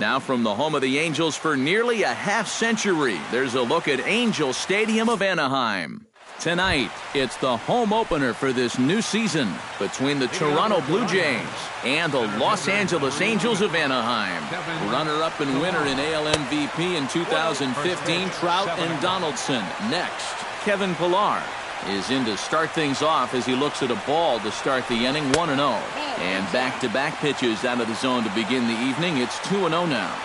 Now from the home of the Angels for nearly a half-century, there's a look at Angel Stadium of Anaheim. Tonight, it's the home opener for this new season between the Toronto Blue Jays and the Los Angeles Angels of Anaheim. Runner-up and winner in AL MVP in 2015, Trout and Donaldson. Next, Kevin Pillar is in to start things off as he looks at a ball to start the inning, 1-0. And back-to-back pitches out of the zone to begin the evening. It's 2-0 now.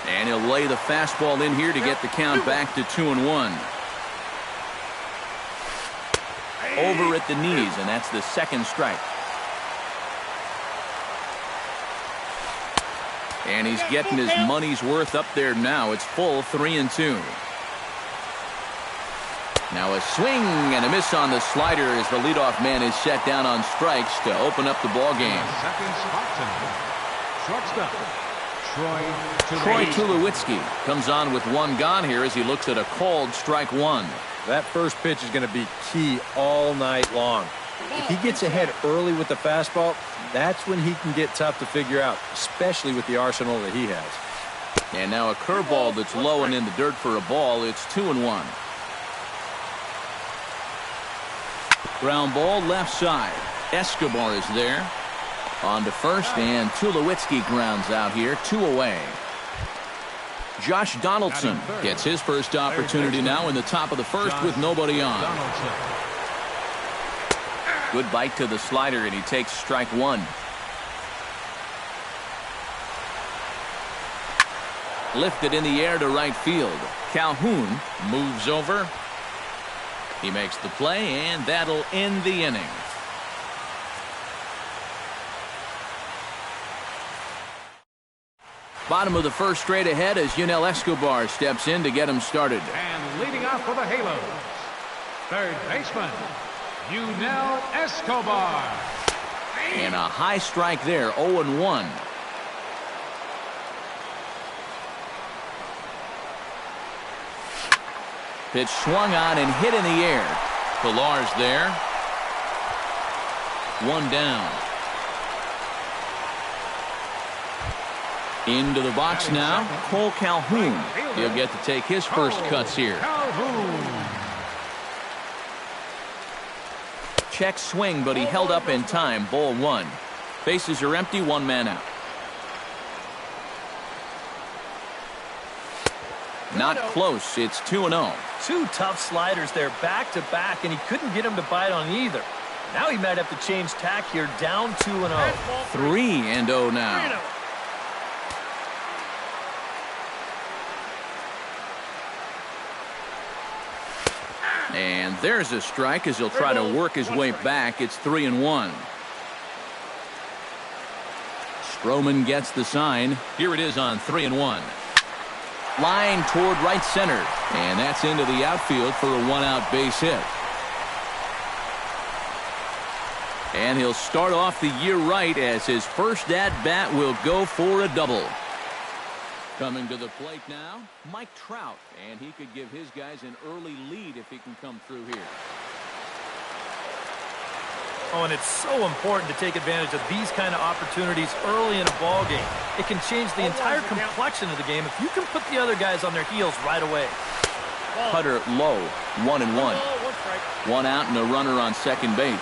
And he'll lay the fastball in here to get the count back to 2-1. Over at the knees, and that's the second strike. And he's getting his money's worth up there now. It's full 3-2. Now a swing and a miss on the slider as the leadoff man is set down on strikes to open up the ball game. Shortstop, Troy Tulowitzki comes on with one gone here as he looks at a called strike one. That first pitch is going to be key all night long. If he gets ahead early with the fastball, that's when he can get tough to figure out, especially with the arsenal that he has. And now a curveball that's low and in the dirt for a ball. It's 2-1. Ground ball left side. Escobar is there. On to first, and Tulowitzki grounds out here, 2 away. Josh Donaldson gets his first opportunity now in the top of the first with nobody on. Good bite to the slider, and he takes strike one. Lifted in the air to right field. Calhoun moves over. He makes the play, and that'll end the inning. Bottom of the first straight ahead as Yunel Escobar steps in to get him started. and leading off for the Halos, third baseman, Yunel Escobar. And a high strike there, 0-1. Pitch swung on and hit in the air. Pillar's there. One down. Into the box now, Cole Calhoun. He'll get to take his first cuts here. Check swing, but he held up in time. Ball one. Bases are empty, one man out. Not close. It's 2-0. Two tough sliders there back to back, and he couldn't get him to bite on either. Now he might have to change tack here, down 2-0. 3-0 now. And there's a strike as he'll try to work his way back. It's 3-1. Stroman gets the sign. Here it is on 3-1. Line toward right center. And that's into the outfield for a one-out base hit. And he'll start off the year right as his first at-bat will go for a double. Coming to the plate now, Mike Trout, and he could give his guys an early lead if he can come through here. Oh, and it's so important to take advantage of these kind of opportunities early in a ball game. It can change the entire complexion of the game if you can put the other guys on their heels right away. Cutter low, 1-1. One out and a runner on second base.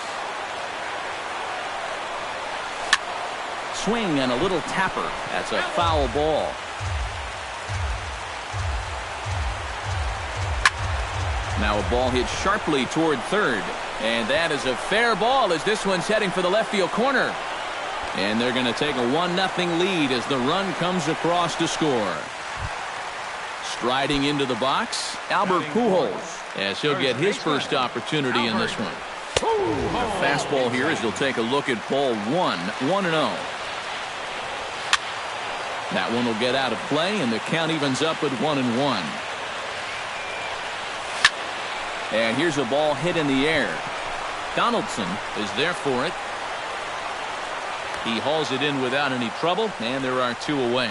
Swing and a little tapper. That's a foul ball. Now a ball hit sharply toward third. And that is a fair ball as this one's heading for the left field corner. And they're going to take a 1-0 lead as the run comes across to score. Striding into the box, Albert Pujols, as he'll get his first opportunity in this one. The fastball here as he'll take a look at ball one, 1-0. That one will get out of play, and the count evens up at 1-1. And here's a ball hit in the air. Donaldson is there for it. He hauls it in without any trouble, and there are two away.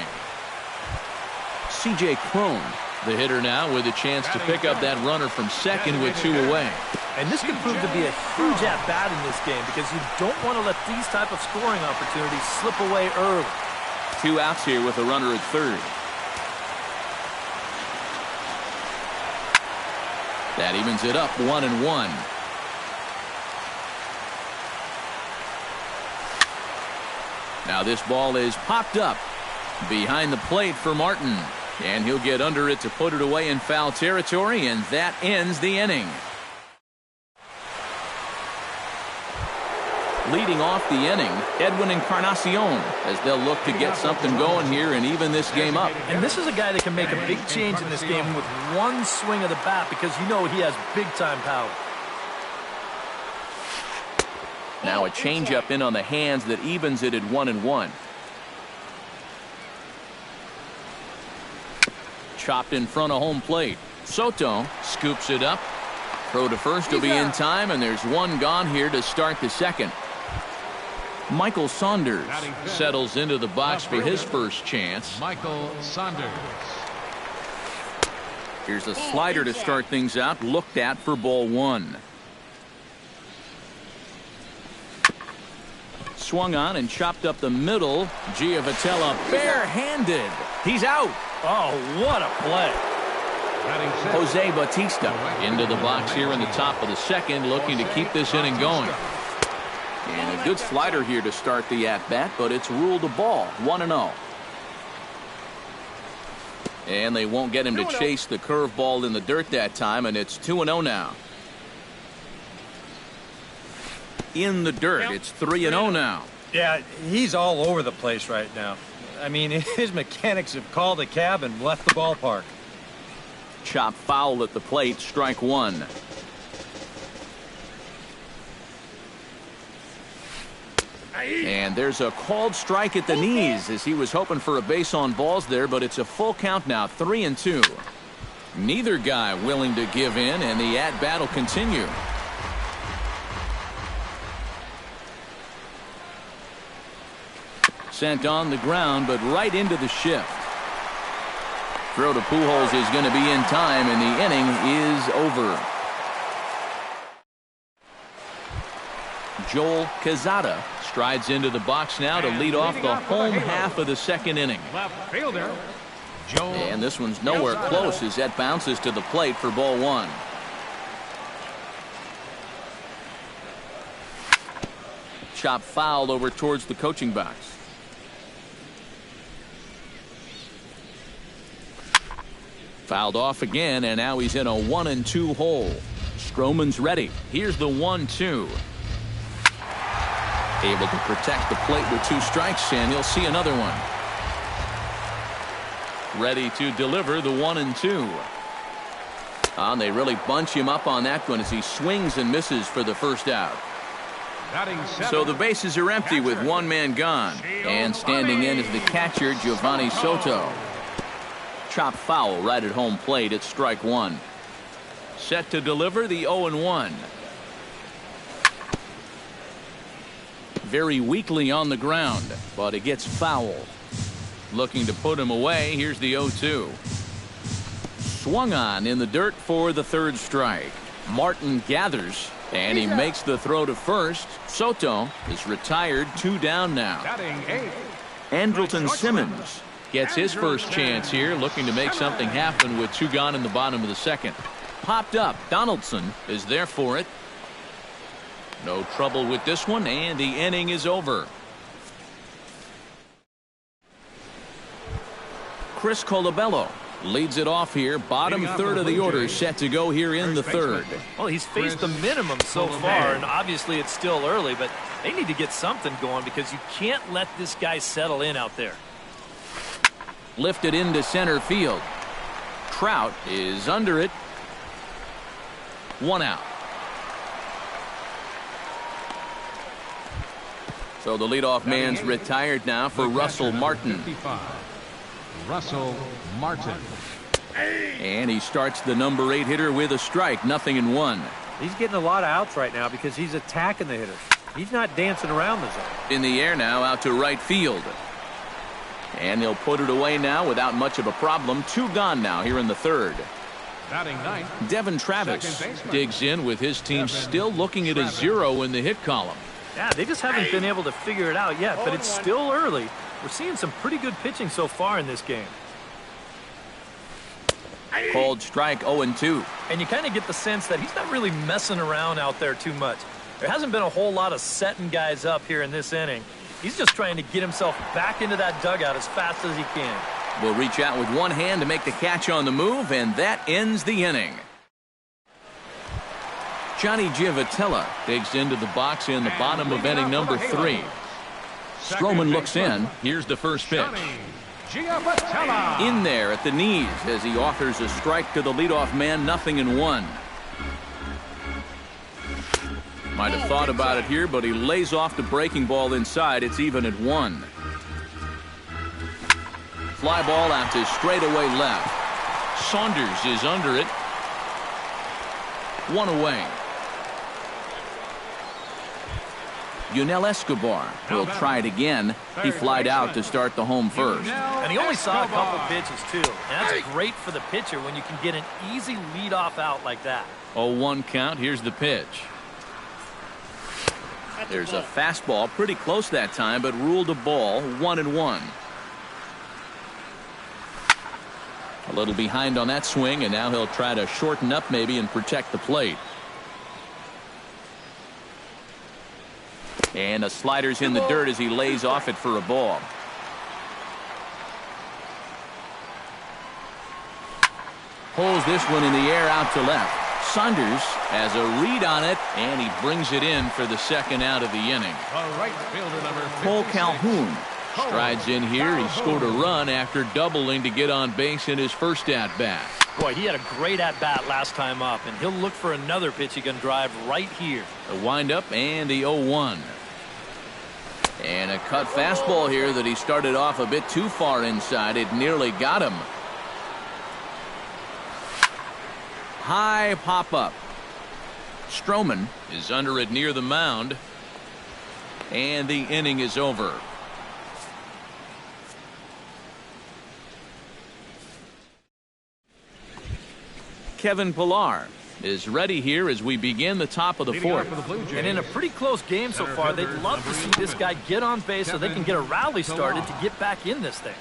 C.J. Cron, the hitter now, with a chance to pick up that runner from second with two away. And this could prove to be a huge at-bat in this game because you don't want to let these type of scoring opportunities slip away early. 2 outs here with a runner at third. That evens it up 1-1. Now this ball is popped up behind the plate for Martin. And he'll get under it to put it away in foul territory, and that ends the inning. Leading off the inning, Edwin Encarnacion, as they'll look to get something going here and even this game up. And this is a guy that can make a big change in this game with one swing of the bat because you know he has big-time power. Now a changeup in on the hands that evens it at 1-1. Chopped in front of home plate. Soto scoops it up. Throw to first will be in time, and there's one gone here to start the second. Michael Saunders settles into the box for his first chance. Michael Saunders. Here's a slider to start things out, looked at for ball 1. Swung on and chopped up the middle. Giavotella barehanded. He's out. Oh, what a play. Jose Bautista into the box here in the top of the second, looking to keep this inning going. And a good slider here to start the at-bat, but it's ruled a ball, 1-0. And they won't get him to chase the curveball in the dirt that time, and it's 2-0 now. In the dirt, it's 3-0 now. Yeah, he's all over the place right now. I mean, his mechanics have called a cab and left the ballpark. Chop foul at the plate, strike 1. And there's a called strike at the knees as he was hoping for a base on balls there, but it's a full count now, 3-2. Neither guy willing to give in, and the at-bat will continue. Sent on the ground, but right into the shift. Throw to Pujols is going to be in time, and the inning is over. Joel Quezada strides into the box now to lead off the home half of the second inning. Left fielder, Joel. And this one's nowhere close as that bounces to the plate for ball 1. Chop foul over towards the coaching box. Fouled off again, and now he's in a 1-2 hole. Stroman's ready. Here's the 1-2. Able to protect the plate with 2 strikes, and he'll see another one. Ready to deliver the 1-2. And they really bunch him up on that one as he swings and misses for the first out. So the bases are empty with one man gone. And standing in is the catcher, Giovanni Soto. Chop foul right at home plate at strike 1. Set to deliver the 0-1. Very weakly on the ground, but it gets foul. Looking to put him away. Here's the 0-2. Swung on in the dirt for the third strike. Martin gathers, and he makes the throw to first. Soto is retired, 2 down now. Andrelton Simmons gets his first chance here, looking to make something happen with 2 gone in the bottom of the second. Popped up. Donaldson is there for it. No trouble with this one, and the inning is over. Chris Colabello leads it off here. Bottom third of the order set to go here in the third. Well, he's faced the minimum so far, and obviously it's still early, but they need to get something going because you can't let this guy settle in out there. Lifted into center field. Trout is under it. 1 out. So the leadoff man's retired now for Russell Martin. Russell Martin. And he starts the number 8 hitter with a strike, 0-1. He's getting a lot of outs right now because he's attacking the hitters. He's not dancing around the zone. In the air now, out to right field. And he'll put it away now without much of a problem. 2 gone now here in the third. Batting ninth, Devin Travis digs in with his team still looking at a 0 in the hit column. Yeah, they just haven't been able to figure it out yet, but it's still early. We're seeing some pretty good pitching so far in this game. Called strike 0-2. And you kind of get the sense that he's not really messing around out there too much. There hasn't been a whole lot of setting guys up here in this inning. He's just trying to get himself back into that dugout as fast as he can. Will reach out with one hand to make the catch on the move, and that ends the inning. Johnny Giavotella digs into the box in the bottom of inning number 3. Stroman looks in. Here's the first pitch. In there at the knees as he offers a strike to the leadoff man, 0-1. Might have thought about it here, but he lays off the breaking ball inside. It's even at 1. Fly ball out to straightaway left. Saunders is under it. 1 away. Yunel Escobar will try it again. He flied out to start the home first. And he only saw a couple pitches, too. And that's great for the pitcher when you can get an easy leadoff out like that. 0-1 count. Here's the pitch. There's a fastball pretty close that time, but ruled a ball. 1-1. A little behind on that swing, and now he'll try to shorten up maybe and protect the plate. And a slider's in the dirt as he lays off it for a ball. Pulls this one in the air out to left. Saunders has a read on it, and he brings it in for the second out of the inning. Cole Calhoun strides in here. He scored a run after doubling to get on base in his first at-bat. Boy, he had a great at-bat last time up, and he'll look for another pitch he can drive right here. The windup and the 0-1. And a cut fastball here that he started off a bit too far inside. It nearly got him. High pop-up. Stroman is under it near the mound. And the inning is over. Kevin Pillar is ready here as we begin the top of the fourth. And in a pretty close game so far, they'd love to see this guy get on base so they can get a rally started to get back in this thing.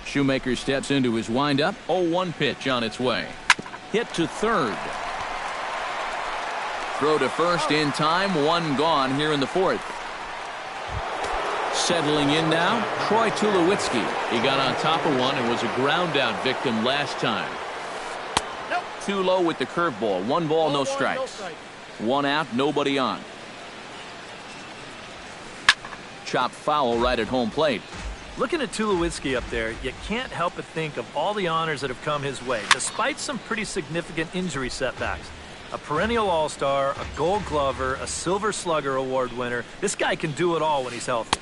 Shoemaker steps into his windup. 0-1 pitch on its way. Hit to third. Throw to first in time. 1 gone here in the fourth. Settling in now, Troy Tulowitzki. He got on top of one and was a ground out victim last time. Too low with the curveball. 1 ball, no strikes. 1 out, nobody on. Chopped foul right at home plate. Looking at Tulowitzki up there, you can't help but think of all the honors that have come his way, despite some pretty significant injury setbacks. A perennial all-star, a gold glover, a silver slugger award winner. This guy can do it all when he's healthy.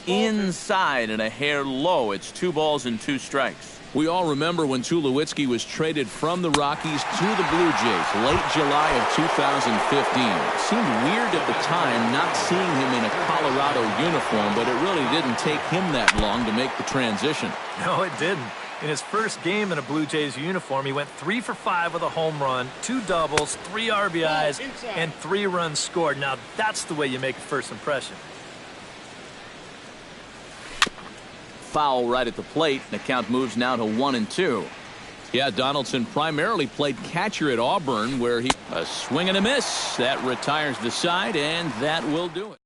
Inside and a hair low. It's 2 balls and 2 strikes. We all remember when Tulowitzki was traded from the Rockies to the Blue Jays late July of 2015. It seemed weird at the time not seeing him in a Colorado uniform, but it really didn't take him that long to make the transition. No, it didn't. In his first game in a Blue Jays uniform, he went 3 for 5 with a home run, 2 doubles, 3 RBIs, and 3 runs scored. Now, that's the way you make a first impression. Foul right at the plate. The count moves now to 1-2. Yeah, Donaldson primarily played catcher at Auburn, where he a swing and a miss. That retires the side, and that will do it.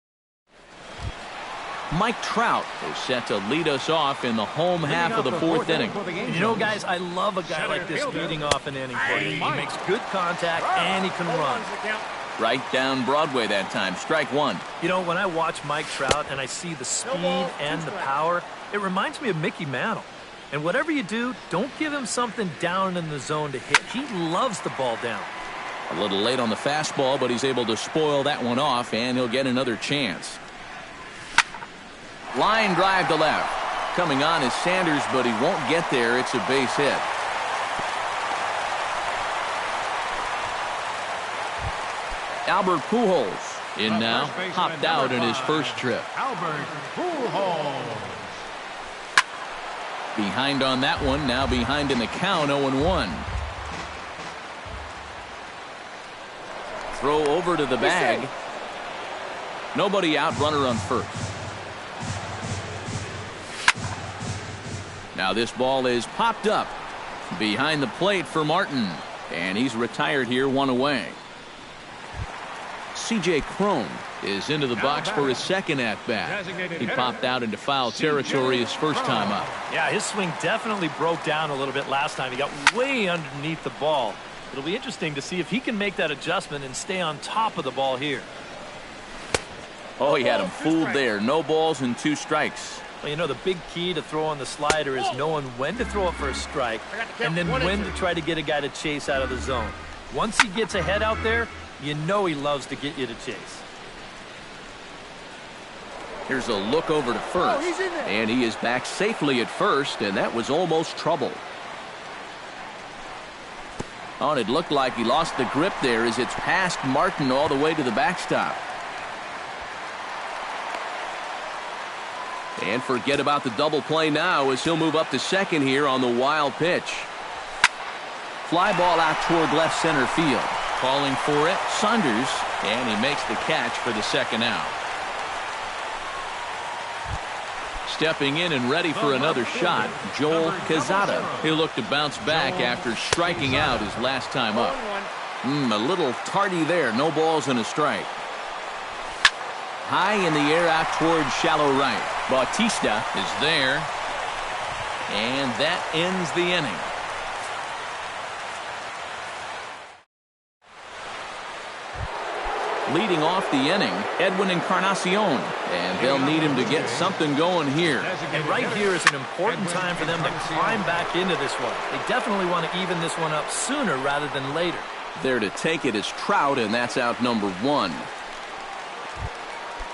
Mike Trout is set to lead us off in the home half of the fourth inning. And you know, guys, I love a guy like this leading off an inning for you. He makes good contact, and he can run. Right down Broadway that time. Strike 1. You know, when I watch Mike Trout and I see the speed and the power, it reminds me of Mickey Mantle. And whatever you do, don't give him something down in the zone to hit. He loves the ball down. A little late on the fastball, but he's able to spoil that one off, and he'll get another chance. Line drive to left. Coming on is Sanders, but he won't get there. It's a base hit. Albert Pujols in now, hopped out in his first trip. Albert Pujols. Behind on that one, now behind in the count, 0-1. Throw over to the bag. Nobody out, runner on first. Now this ball is popped up behind the plate for Martin, and he's retired here, 1 away. C.J. Cron is into the box for his second at-bat. He popped out into foul territory his first time up. Yeah, his swing definitely broke down a little bit last time. He got way underneath the ball. It'll be interesting to see if he can make that adjustment and stay on top of the ball here. Oh, he had him fooled there. No balls and 2 strikes. Well, you know, the big key to throwing the slider is knowing when to throw it for a strike and then when to try to get a guy to chase out of the zone. Once he gets ahead out there, you know he loves to get you to chase. Here's a look over to first, and he is back safely at first, and that was almost trouble. Oh, and it looked like he lost the grip there as it's past Martin all the way to the backstop. And forget about the double play now as he'll move up to second here on the wild pitch. Fly ball out toward left center field. Calling for it, Saunders, and he makes the catch for the second out. Stepping in and ready for another shot, Joel Quezada. He'll look to bounce back after striking out his last time up. A little tardy there. No balls and a strike. High in the air out toward shallow right. Bautista is there. And that ends the inning. Leading off the inning, Edwin Encarnacion, and they'll need him to get something going here. And right here is an important time for them to climb back into this one. They definitely want to even this one up sooner rather than later. There to take it is Trout, and that's out number 1.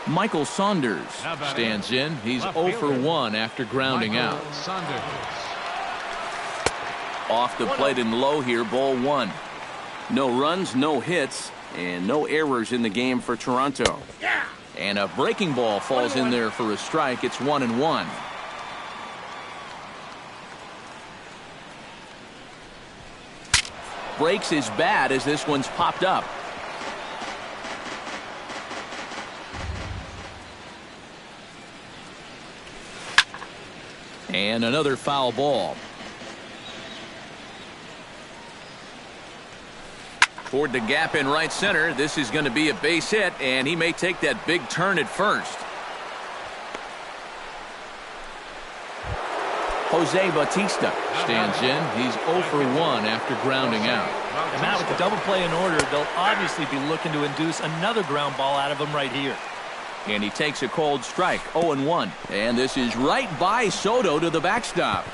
Michael Saunders stands in. He's 0 for 1 after grounding out. Off the plate and low here, ball 1. No runs, no hits. And no errors in the game for Toronto. And a breaking ball falls in there for a strike. It's 1-1. Breaks is bad as this one's popped up. And another foul ball. Toward the gap in right center. This is going to be a base hit, and he may take that big turn at first. Jose Bautista stands in. He's 0 for 1 after grounding out. And Matt, with the double play in order, they'll obviously be looking to induce another ground ball out of him right here. And he takes a cold strike, 0-1. And this is right by Soto to the backstop.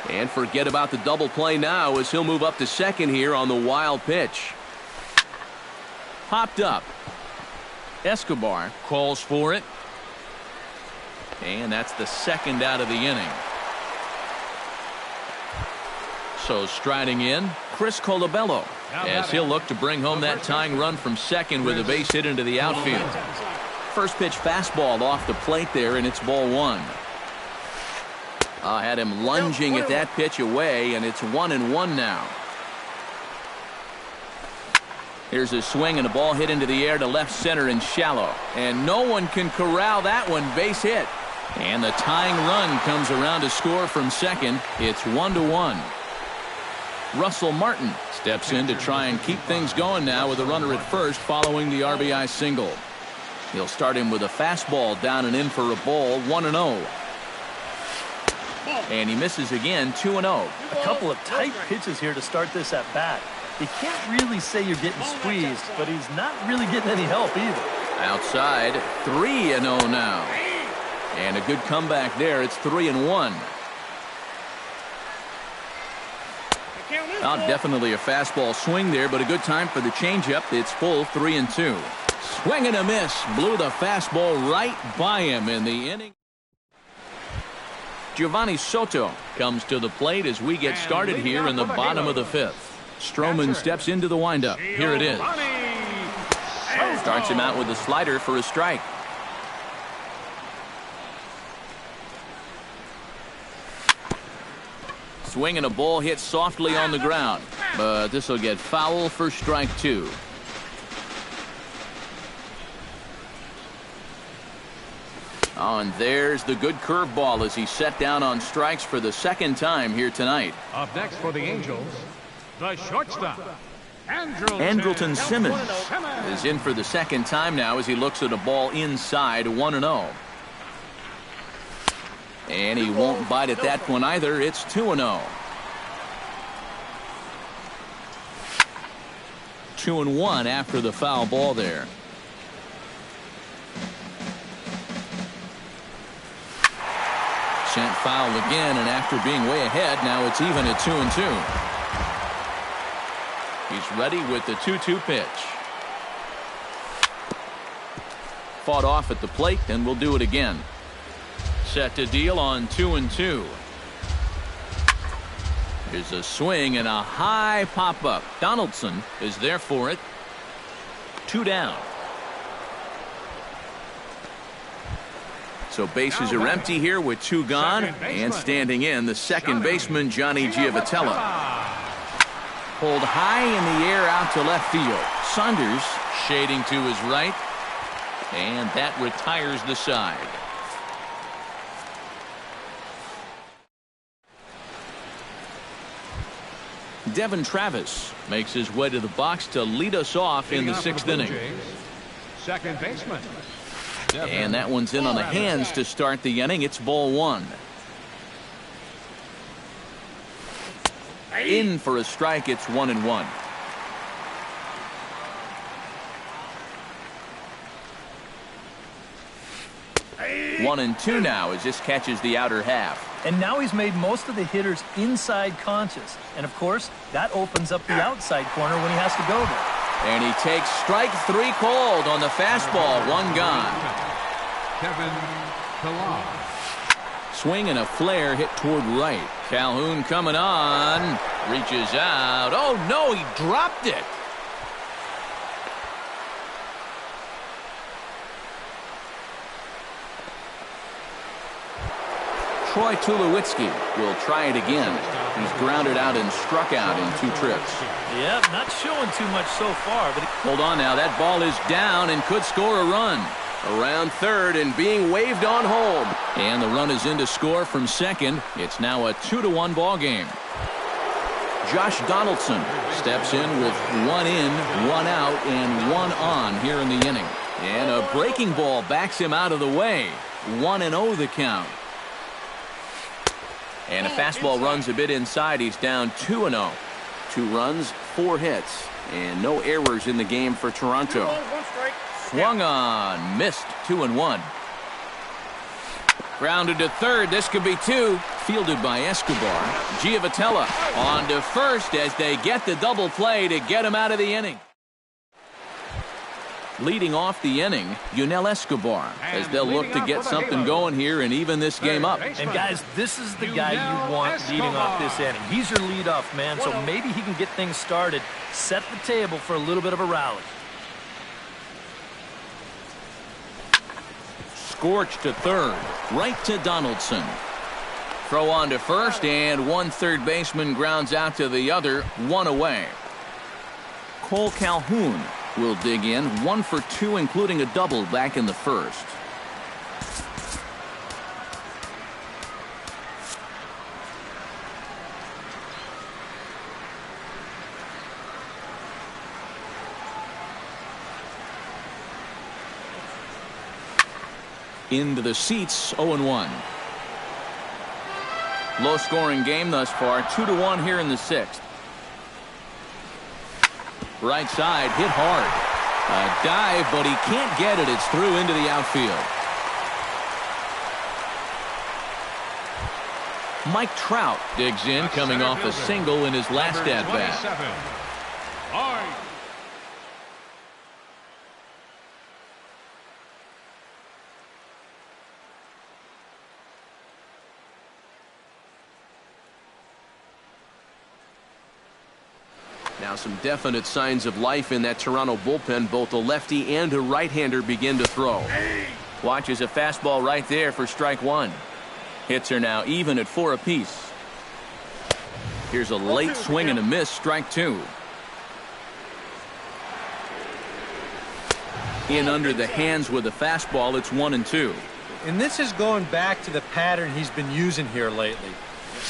And forget about the double play now as he'll move up to second here on the wild pitch. Popped up. Escobar calls for it. And that's the second out of the inning. So striding in, Chris Colabello, as he'll look to bring home that tying run from second with a base hit into the outfield. First pitch fastball off the plate there, and it's ball 1. Had him lunging at that pitch away, and it's 1-1 now. Here's a swing and a ball hit into the air to left center and shallow. And no one can corral that one. Base hit. And the tying run comes around to score from second. It's 1-1. Russell Martin steps in to try and keep things going now with a runner at first following the RBI single. He'll start him with a fastball down and in for a ball, 1-0. And he misses again, 2-0. A couple of tight pitches here to start this at bat. You can't really say you're getting squeezed, but he's not really getting any help either. Outside, 3-0 now. And a good comeback there. It's 3-1. Definitely a fastball swing there, but a good time for the changeup. It's full, 3-2. Swing and a miss. Blew the fastball right by him in the inning. Giovanni Soto comes to the plate as we get started here in the bottom of the 5th. Stroman steps into the windup. Here it is. Starts him out with a slider for a strike. Swing and a ball hit softly on the ground, but this will get foul for strike two. Oh, and there's the good curveball as he set down on strikes for the second time here tonight. Up next for the Angels, the shortstop, Andrelton Simmons is in for the second time now as he looks at a ball inside 1-0. And he won't bite at that one either. It's 2-0. 2-1 after the foul ball there. Sent foul again, and after being way ahead, now it's even at 2-2. He's ready with the 2-2 pitch. Fought off at the plate, and will do it again. Set to deal on 2-2. Here's a swing and a high pop-up. Donaldson is there for it. 2 down. So bases are empty here with 2 gone, and standing in the second baseman, Johnny Giavotella. Pulled high in the air out to left field. Saunders shading to his right, and that retires the side. Devin Travis makes his way to the box to lead us off in the 6th inning. second baseman. And that one's in on the hands to start the inning. It's ball 1. In for a strike. It's 1-1. One and two now as this catches the outer half. And now he's made most of the hitters inside conscious. And of course, that opens up the outside corner when he has to go there. And he takes strike 3 called on the fastball. 1 gone. Kevin Pillar. Swing and a flare hit toward right. Calhoun coming on. Reaches out. Oh, no, he dropped it. Troy Tulowitzki will try it again. He's grounded out and struck out in 2 trips. Yeah, not showing too much so far. But hold on now. That ball is down and could score a run. Around third and being waved on home. And the run is in to score from second. It's now a 2-1 ball game. Josh Donaldson steps in with 1 in, 1 out, and 1 on here in the inning. And a breaking ball backs him out of the way. 1-0 the count. And a fastball runs a bit inside. He's down 2-0. 2 runs, 4 hits, and no errors in the game for Toronto. Swung on, missed. 2-1. Grounded to third. This could be 2. Fielded by Escobar. Giavotella on to first as they get the double play to get him out of the inning. Leading off the inning, Yunel Escobar, as they'll look to get something going here and even this game up. And guys, this is the guy you want leading off this inning. He's your leadoff man, so maybe he can get things started, set the table for a little bit of a rally. Scorched to third, right to Donaldson. Throw on to first, and 1 third baseman grounds out to the other, 1 away. Cole Calhoun will dig in, 1 for 2, including a double back in the first. Into the seats, 0-1. Low scoring game thus far, 2-1 here in the 6th. Right side, hit hard. A dive, but he can't get it. It's through into the outfield. Mike Trout digs in, coming off a single in his last at-bat. Now some definite signs of life in that Toronto bullpen. Both a lefty and a right-hander begin to throw. Watches a fastball right there for strike 1. Hits are now even at 4 apiece. Here's a late swing and a miss, strike two. In under the hands with a fastball, it's 1-2. And this is going back to the pattern he's been using here lately.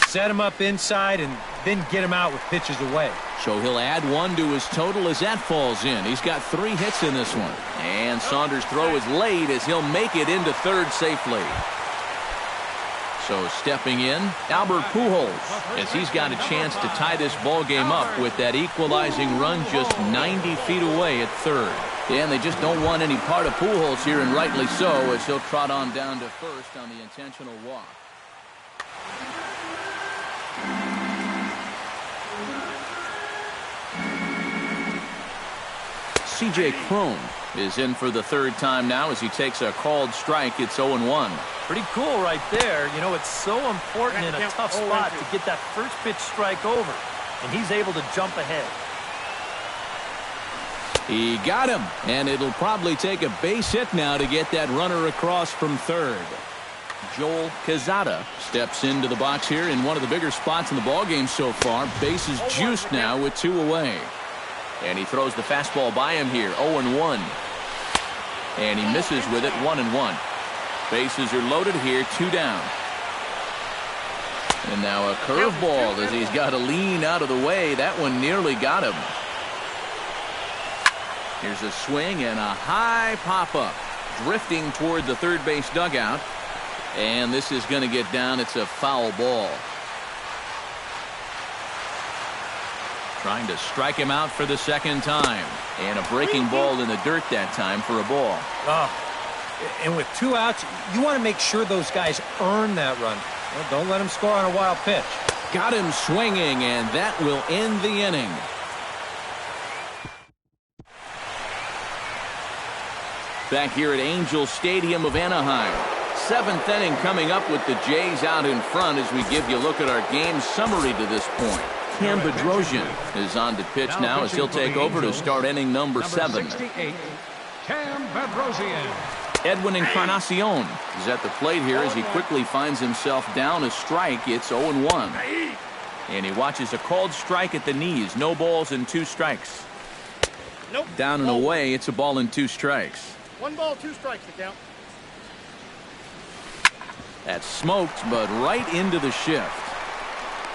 Set him up inside and then get him out with pitches away. So he'll add one to his total as that falls in. He's got 3 hits in this one. And Saunders' throw is late as he'll make it into third safely. So stepping in, Albert Pujols, as he's got a chance to tie this ball game up with that equalizing run just 90 feet away at third. Yeah, and they just don't want any part of Pujols here, and rightly so, as he'll trot on down to first on the intentional walk. C.J. Cron is in for the third time now as he takes a called strike. It's 0-1. Pretty cool right there. You know, it's so important in a tough spot to get that first pitch strike over, and he's able to jump ahead. He got him, and it'll probably take a base hit now to get that runner across from third. Joel Quezada steps into the box here in one of the bigger spots in the ballgame so far. Bases juiced now with 2 away. And he throws the fastball by him here, 0-1. And he misses with it, 1-1. Bases are loaded here, 2 down. And now a curveball as he's got to lean out of the way. That one nearly got him. Here's a swing and a high pop-up, drifting toward the third base dugout. And this is going to get down. It's a foul ball. Trying to strike him out for the second time. And a breaking ball in the dirt that time for a ball. And with 2 outs, you want to make sure those guys earn that run. Well, don't let them score on a wild pitch. Got him swinging, and that will end the inning. Back here at Angel Stadium of Anaheim. 7th inning coming up with the Jays out in front as we give you a look at our game summary to this point. Cam Bedrosian is on to pitch now as he'll take over to start inning number 7. 68, Cam Bedrosian. Edwin Encarnacion is at the plate here as he quickly finds himself down a strike. It's 0-1. And he watches a called strike at the knees. No balls and 2 strikes. Nope. Down and away, it's a ball and 2 strikes. 1 ball, 2 strikes to count. That's smoked, but right into the shift.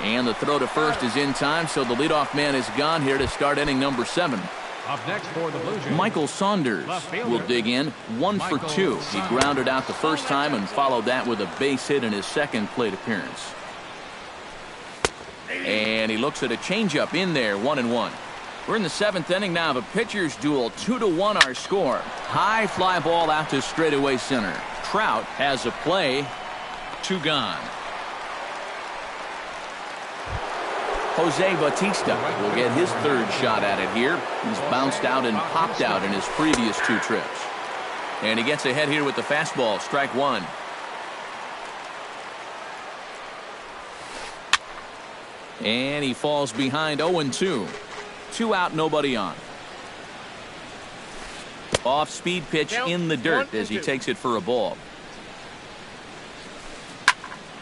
And the throw to first is in time, so the leadoff man is gone here to start inning number 7. Up next for the Blue Jays, Michael Saunders will dig in, 1 for 2. He grounded out the first time and followed that with a base hit in his second plate appearance. And he looks at a changeup in there, 1-1. We're in the 7th inning now of a pitcher's duel. 2-1 our score. High fly ball out to straightaway center. Trout has a play. 2 gone. Jose Bautista will get his 3rd shot at it here. He's bounced out and popped out in his previous 2 trips. And he gets ahead here with the fastball. Strike 1. And he falls behind 0-2. 2 out, nobody on. Off-speed pitch in the dirt as he takes it for a ball.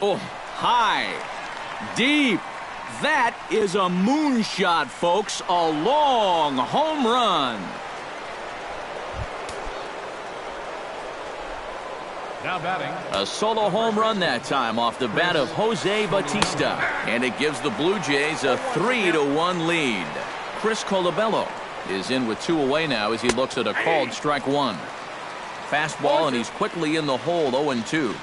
Oh, high, deep. That is a moonshot, folks. A long home run. Now batting. A solo home run that time off the bat of Jose Bautista. And it gives the Blue Jays a 3-1 lead. Chris Colabello is in with 2 away now as he looks at a called strike 1. Fastball, and he's quickly in the hole, 0-2.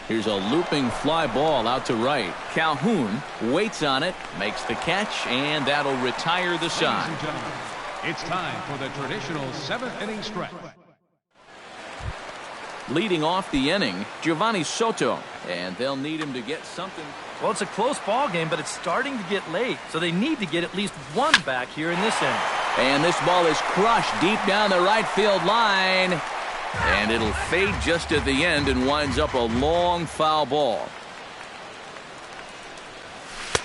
Here's a looping fly ball out to right. Calhoun waits on it, makes the catch, and that'll retire the side. Ladies and gentlemen, it's time for the traditional 7th inning stretch. Leading off the inning, Giovanni Soto, and they'll need him to get something. Well, it's a close ball game, but it's starting to get late, so they need to get at least 1 back here in this inning. And this ball is crushed deep down the right field line. And it'll fade just at the end and winds up a long foul ball.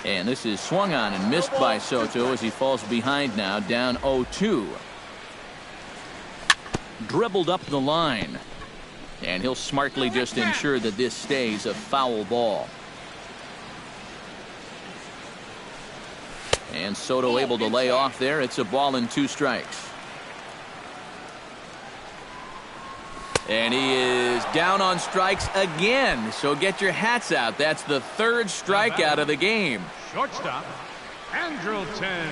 And this is swung on and missed by Soto as he falls behind now, down 0-2. Dribbled up the line. And he'll smartly just ensure that this stays a foul ball. And Soto able to lay off there. It's a ball and 2 strikes. And he is down on strikes again. So get your hats out. That's the 3rd strikeout of the game. Shortstop, Andrelton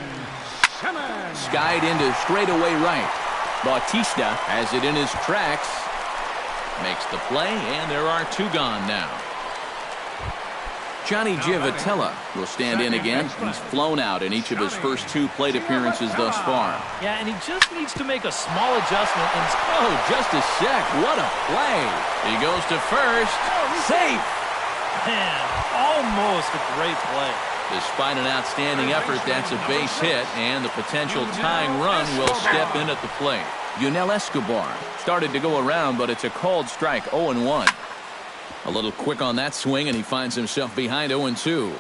Simmons. Skied into straightaway right. Bautista has it in his tracks. Makes the play, and there are 2 gone now. Johnny Giavotella will stand in again. He's flown out in each of his first 2 plate appearances thus far. Yeah, and he just needs to make a small adjustment. And oh, just a sec. What a play. He goes to first. Safe. Man, almost a great play. Despite an outstanding effort, that's a base hit, and the potential tying run will step in at the plate. Yunel Escobar started to go around, but it's a called strike, 0-1. A little quick on that swing, and he finds himself behind 0-2.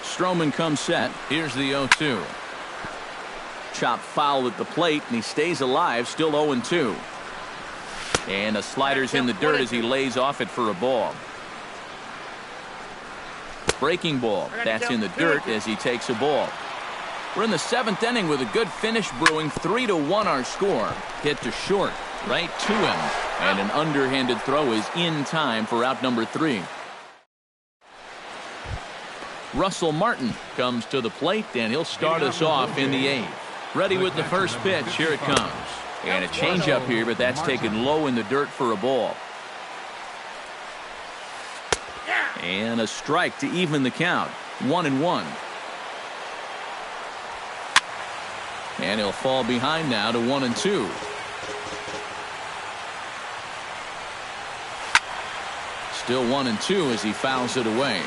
Stroman comes set. Here's the 0-2. Chop foul at the plate, and he stays alive, still 0-2. And a slider's in the dirt as he lays off it for a ball. Breaking ball. That's in the dirt as he takes a ball. We're in the 7th inning with a good finish brewing. 3-1 our score. Hit to short. Right to him. And an underhanded throw is in time for out number 3. Russell Martin comes to the plate, and he'll start us off in the 8th. Ready with the first pitch. Here it comes. And a changeup here, but that's taken low in the dirt for a ball. And a strike to even the count. 1-1. And he'll fall behind now to 1-2. Still 1-2 as he fouls it away.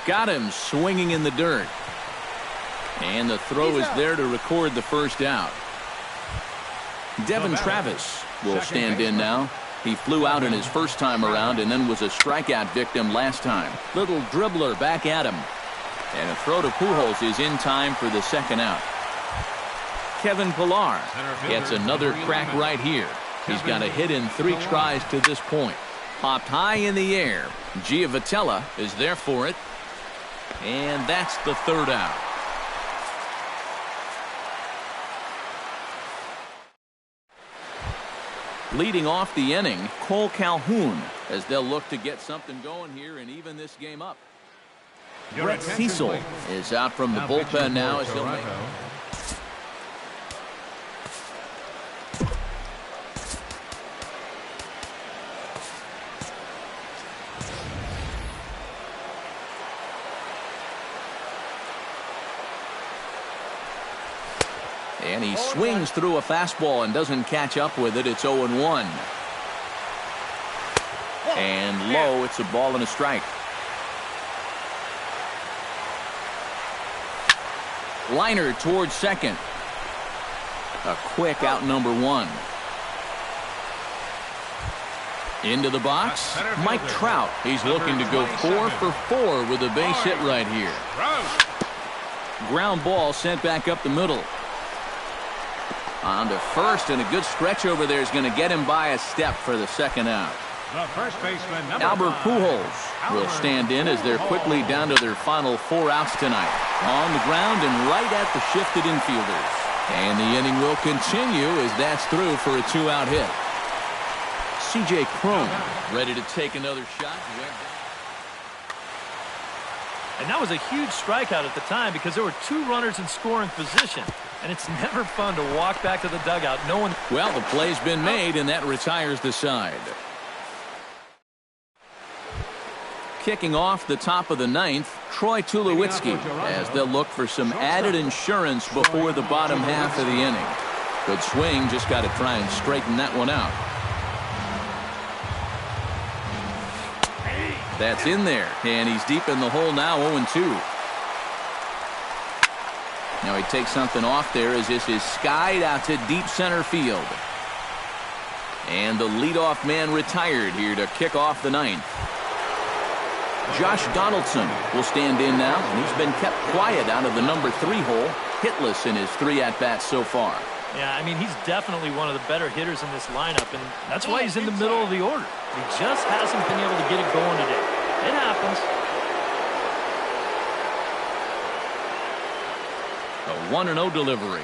Got him swinging in the dirt. And the throw is there to record the first out. Devin Travis will stand in now. He flew out in his first time around and then was a strikeout victim last time. Little dribbler back at him. And a throw to Pujols is in time for the second out. Kevin Pillar gets another crack right here. He's got a hit in 3 tries to this point. Popped high in the air. Giavotella is there for it. And that's the 3rd out. Leading off the inning, Cole Calhoun, as they'll look to get something going here and even this game up. Brett Cecil is out from the bullpen now as he'll make. And he swings through a fastball and doesn't catch up with it. It's 0-1. And low, it's a ball and a strike. Liner towards second. A quick out number 1. Into the box, Mike Trout. He's looking to go 4 for 4 with a base hit right here. Ground ball sent back up the middle. On to first, and a good stretch over there is going to get him by a step for the second out. The first baseman, number Albert 5, Pujols will stand in as they're quickly down to their final 4 outs tonight. On the ground and right at the shifted infielders. And the inning will continue as that's through for a 2-out hit. C.J. Cron ready to take another shot. And that was a huge strikeout at the time because there were 2 runners in scoring position. And it's never fun to walk back to the dugout knowing. Well, the play's been made, and that retires the side. Kicking off the top of the 9th, Troy Tulowitzki, as they'll look for some added insurance before the bottom half of the inning. Good swing, just got to try and straighten that one out. That's in there, and he's deep in the hole now, 0-2. Now he takes something off there as this is skied out to deep center field. And the leadoff man retired here to kick off the 9th. Josh Donaldson will stand in now, and he's been kept quiet out of the number 3 hole, hitless in his 3 at-bats so far. Yeah, I mean, he's definitely one of the better hitters in this lineup, and that's why he's in the middle of the order. He just hasn't been able to get it going today. It happens. A 1-0 delivery.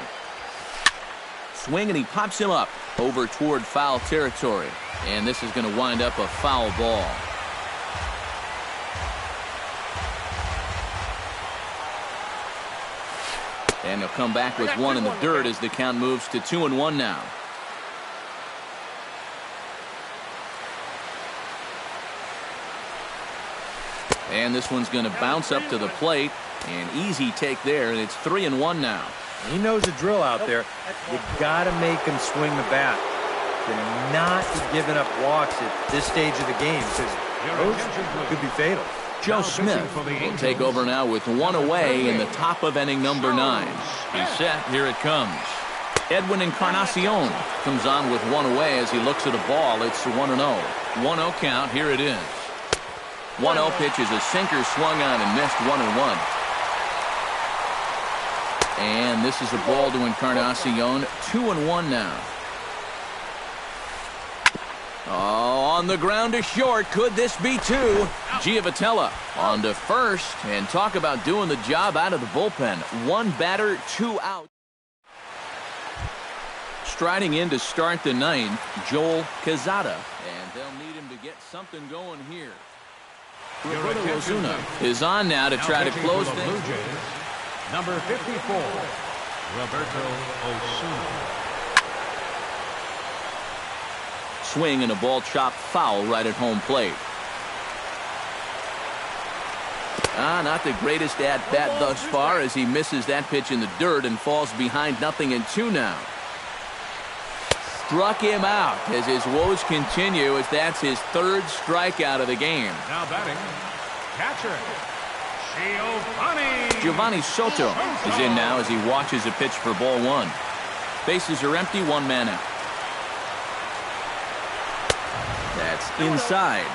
Swing, and he pops him up over toward foul territory. And this is going to wind up a foul ball. And he'll come back with one in the dirt as the count moves to 2-1 now. And this one's going to bounce up to the plate. An easy take there, and it's 3-1 now. He knows the drill out there. You got to make him swing the bat. You're not giving up walks at this stage of the game because those could be fatal. Joe Smith will take over now with one away in the top of inning number 9. He's set. Here it comes. Edwin Encarnacion comes on with one away as he looks at a ball. It's 1-0. 1-0 count. Here it is. 1-0 pitch is a sinker swung on and missed 1-1. And this is a ball to Encarnacion. 2-1 now. Oh, on the ground to short. Could this be two? Giavotella on to first. And talk about doing the job out of the bullpen. One batter, 2 out. Striding in to start the 9th, Joel Quezada. And they'll need him to get something going here. Roberto Osuna is on now to try to close things. Blue Jays, number 54, Roberto Osuna. Swing and a ball chopped foul right at home plate. Not the greatest at-bat thus far as he misses that pitch in the dirt and falls behind 0-2 now. Struck him out as his woes continue as that's his 3rd strikeout of the game. Now batting, catcher, Giovanni Soto is in now as he watches a pitch for ball 1. Bases are empty, 1 man out. That's inside.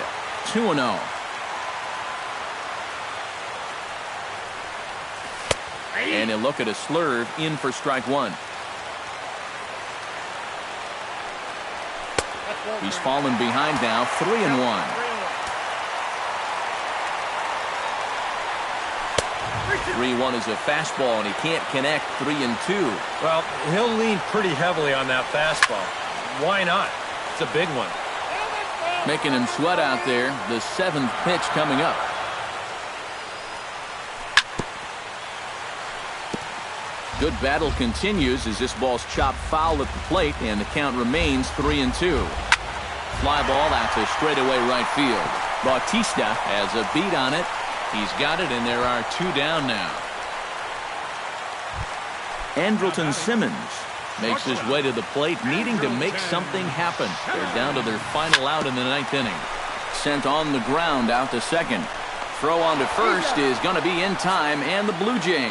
2-0. And a look at a slurve in for strike 1. He's fallen behind now, 3-1. 3-1 is a fastball, and he can't connect. 3-2. Well, he'll lean pretty heavily on that fastball. Why not? It's a big one. Making him sweat out there. The 7th pitch coming up. Good battle continues as this ball's chopped foul at the plate, and the count remains 3-2. Fly ball out to straightaway right field. Bautista has a beat on it. He's got it, and there are 2 down now. Andrelton Simmons makes his way to the plate, needing to make something happen. They're down to their final out in the 9th inning. Sent on the ground out to second. Throw on to first is going to be in time, and the Blue Jays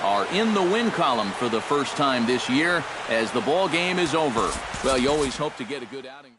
are in the win column for the first time this year as the ball game is over. Well, you always hope to get a good outing.